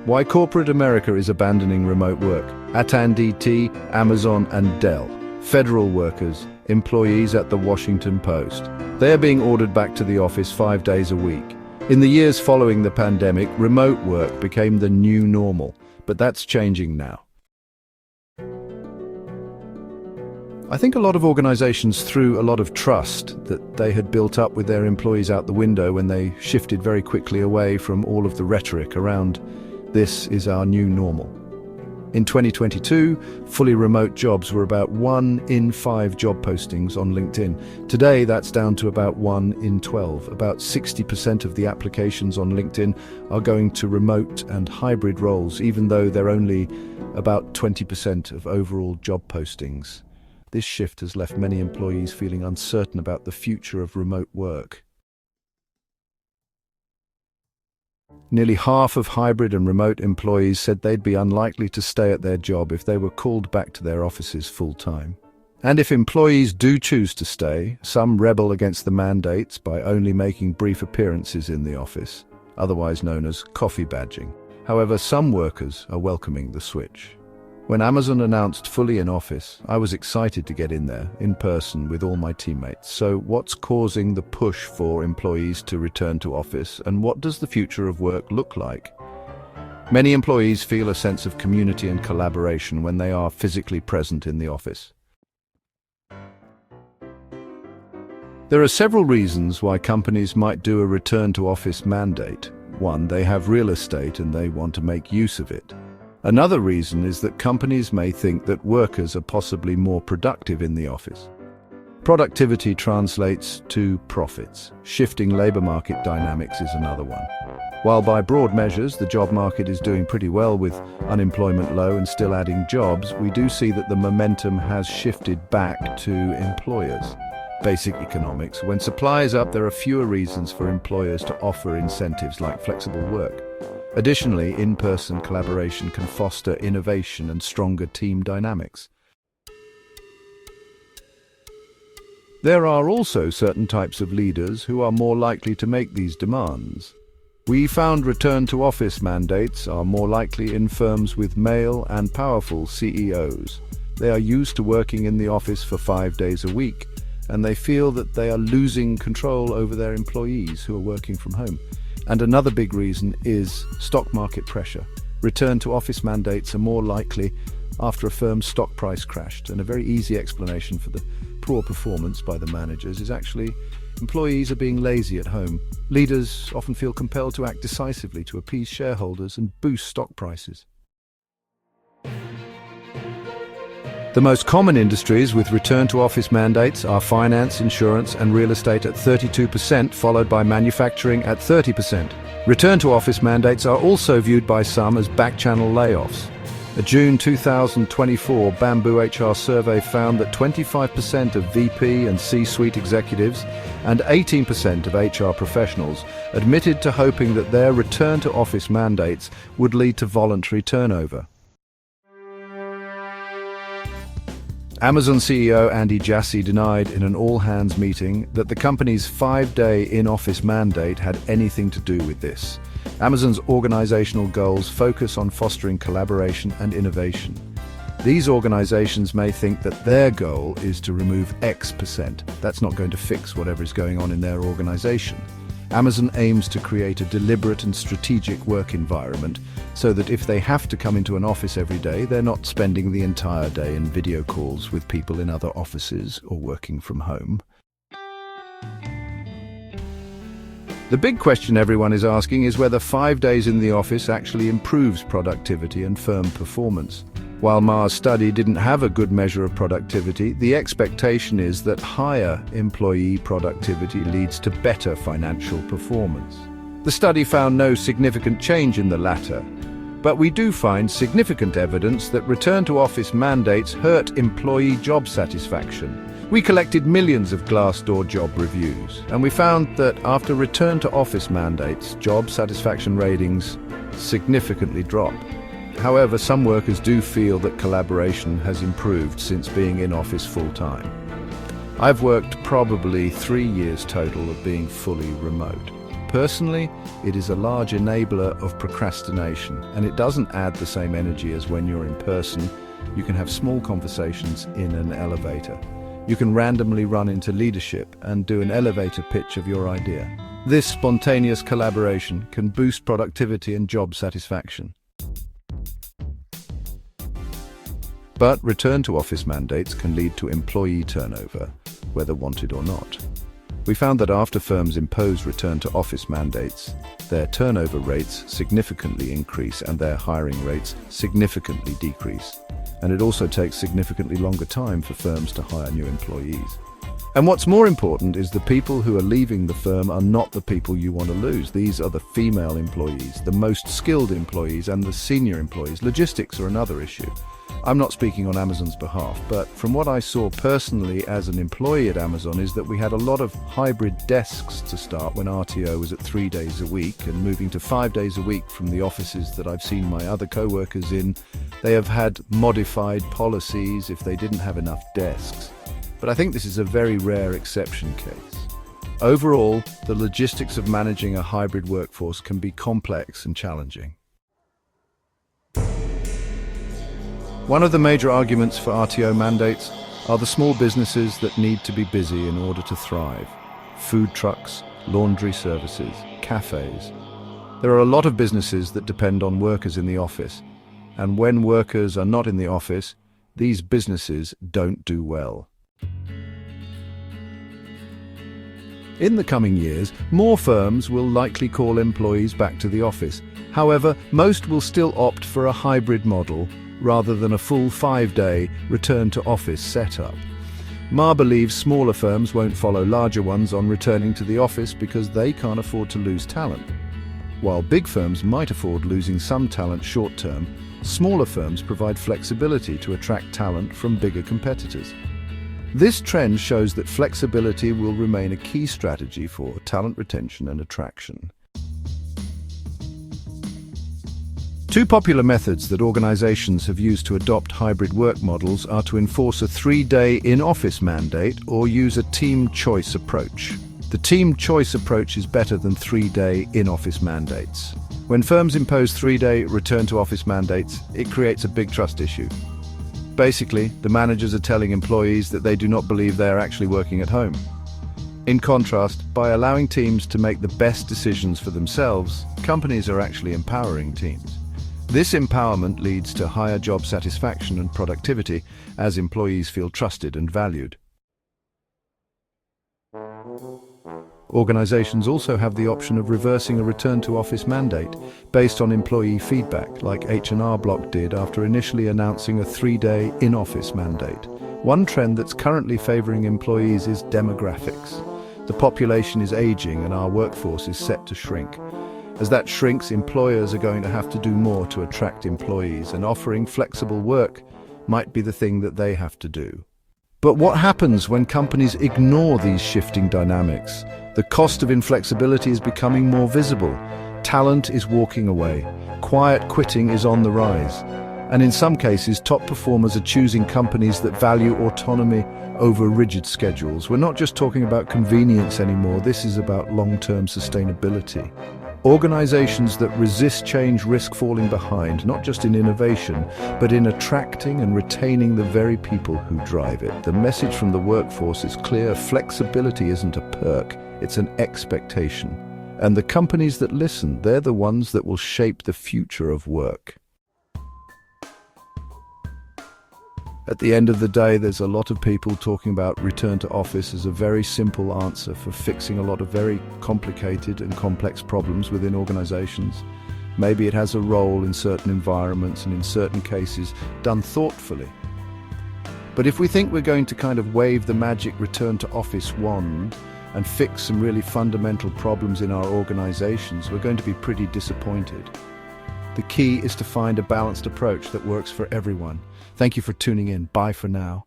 Why corporate America is abandoning remote work. AT&T, Amazon, and Dell. Federal workers, employees at the Washington Post. They are being ordered back to the office 5 days a week. In the years following the pandemic, remote work became the new normal, but that's changing now. I think a lot of organizations threw a lot of trust that they had built up with their employees out the window when they shifted very quickly away from all of the rhetoric around "this is our new normal." In 2022, fully remote jobs were about 1 in 5 job postings on LinkedIn. Today, that's down to about 1 in 12. About 60% of the applications on LinkedIn are going to remote and hybrid roles, even though they're only about 20% of overall job postings. This shift has left many employees feeling uncertain about the future of remote work. Nearly half of hybrid and remote employees said they'd be unlikely to stay at their job if they were called back to their offices full-time. And if employees do choose to stay, some rebel against the mandates by only making brief appearances in the office, otherwise known as coffee badging. However, some workers are welcoming the switch. When Amazon announced fully in office, I was excited to get in there, in person, with all my teammates. So what's causing the push for employees to return to office, and what does the future of work look like? Many employees feel a sense of community and collaboration when they are physically present in the office. There are several reasons why companies might do a return to office mandate. One, they have real estate and they want to make use of it. Another reason is that companies may think that workers are possibly more productive in the office. Productivity translates to profits. Shifting labor market dynamics is another one. While by broad measures the job market is doing pretty well with unemployment low and still adding jobs, we do see that the momentum has shifted back to employers. Basic economics. When supply is up, there are fewer reasons for employers to offer incentives like flexible work. Additionally, in-person collaboration can foster innovation and stronger team dynamics. There are also certain types of leaders who are more likely to make these demands. We found return-to-office mandates are more likely in firms with male and powerful CEOs. They are used to working in the office for 5 days a week, and they feel that they are losing control over their employees who are working from home. And another big reason is stock market pressure. Return to office mandates are more likely after a firm's stock price crashed, and a very easy explanation for the poor performance by the managers is actually employees are being lazy at home. Leaders often feel compelled to act decisively to appease shareholders and boost stock prices. The most common industries with return-to-office mandates are finance, insurance, and real estate at 32%, followed by manufacturing at 30%. Return-to-office mandates are also viewed by some as backchannel layoffs. A June 2024 Bamboo HR survey found that 25% of VP and C-suite executives and 18% of HR professionals admitted to hoping that their return-to-office mandates would lead to voluntary turnover. Amazon CEO Andy Jassy denied in an all-hands meeting that the company's 5-day in-office mandate had anything to do with this. Amazon's organizational goals focus on fostering collaboration and innovation. These organizations may think that their goal is to remove X%. That's not going to fix whatever is going on in their organization. Amazon aims to create a deliberate and strategic work environment so that if they have to come into an office every day, they're not spending the entire day in video calls with people in other offices or working from home. The big question everyone is asking is whether 5 days in the office actually improves productivity and firm performance. While Ma's study didn't have a good measure of productivity, the expectation is that higher employee productivity leads to better financial performance. The study found no significant change in the latter, but we do find significant evidence that return-to-office mandates hurt employee job satisfaction. We collected millions of Glassdoor job reviews, and we found that after return-to-office mandates, job satisfaction ratings significantly drop. However, some workers do feel that collaboration has improved since being in office full-time. I've worked probably 3 years total of being fully remote. Personally, it is a large enabler of procrastination, and it doesn't add the same energy as when you're in person. You can have small conversations in an elevator. You can randomly run into leadership and do an elevator pitch of your idea. This spontaneous collaboration can boost productivity and job satisfaction. But return to office mandates can lead to employee turnover, whether wanted or not. We found that after firms impose return to office mandates, their turnover rates significantly increase and their hiring rates significantly decrease. And it also takes significantly longer time for firms to hire new employees. And what's more important is the people who are leaving the firm are not the people you want to lose. These are the female employees, the most skilled employees, and the senior employees. Logistics are another issue. I'm not speaking on Amazon's behalf, but from what I saw personally as an employee at Amazon is that we had a lot of hybrid desks to start when RTO was at 3 days a week, and moving to 5 days a week from the offices that I've seen my other co-workers in, they have had modified policies if they didn't have enough desks. But I think this is a very rare exception case. Overall, the logistics of managing a hybrid workforce can be complex and challenging. One of the major arguments for RTO mandates are the small businesses that need to be busy in order to thrive. Food trucks, laundry services, cafes. There are a lot of businesses that depend on workers in the office, and when workers are not in the office, these businesses don't do well. In the coming years, more firms will likely call employees back to the office. However, most will still opt for a hybrid model rather than a full 5-day return-to-office setup. Ma believes smaller firms won't follow larger ones on returning to the office because they can't afford to lose talent. While big firms might afford losing some talent short-term, smaller firms provide flexibility to attract talent from bigger competitors. This trend shows that flexibility will remain a key strategy for talent retention and attraction. Two popular methods that organizations have used to adopt hybrid work models are to enforce a 3-day in-office mandate or use a team choice approach. The team choice approach is better than 3-day in-office mandates. When firms impose 3-day return-to-office mandates, it creates a big trust issue. Basically, the managers are telling employees that they do not believe they are actually working at home. In contrast, by allowing teams to make the best decisions for themselves, companies are actually empowering teams. This empowerment leads to higher job satisfaction and productivity as employees feel trusted and valued. Organizations also have the option of reversing a return-to-office mandate based on employee feedback, like H&R Block did after initially announcing a 3-day in-office mandate. One trend that's currently favoring employees is demographics. The population is aging and our workforce is set to shrink. As that shrinks, employers are going to have to do more to attract employees, and offering flexible work might be the thing that they have to do. But what happens when companies ignore these shifting dynamics? The cost of inflexibility is becoming more visible. Talent is walking away. Quiet quitting is on the rise. And in some cases, top performers are choosing companies that value autonomy over rigid schedules. We're not just talking about convenience anymore. This is about long-term sustainability. Organizations that resist change risk falling behind, not just in innovation, but in attracting and retaining the very people who drive it. The message from the workforce is clear: flexibility isn't a perk, it's an expectation. And the companies that listen, they're the ones that will shape the future of work. At the end of the day, there's a lot of people talking about return to office as a very simple answer for fixing a lot of very complicated and complex problems within organizations. Maybe it has a role in certain environments and in certain cases done thoughtfully. But if we think we're going to kind of wave the magic return to office wand and fix some really fundamental problems in our organizations, we're going to be pretty disappointed. The key is to find a balanced approach that works for everyone. Thank you for tuning in. Bye for now.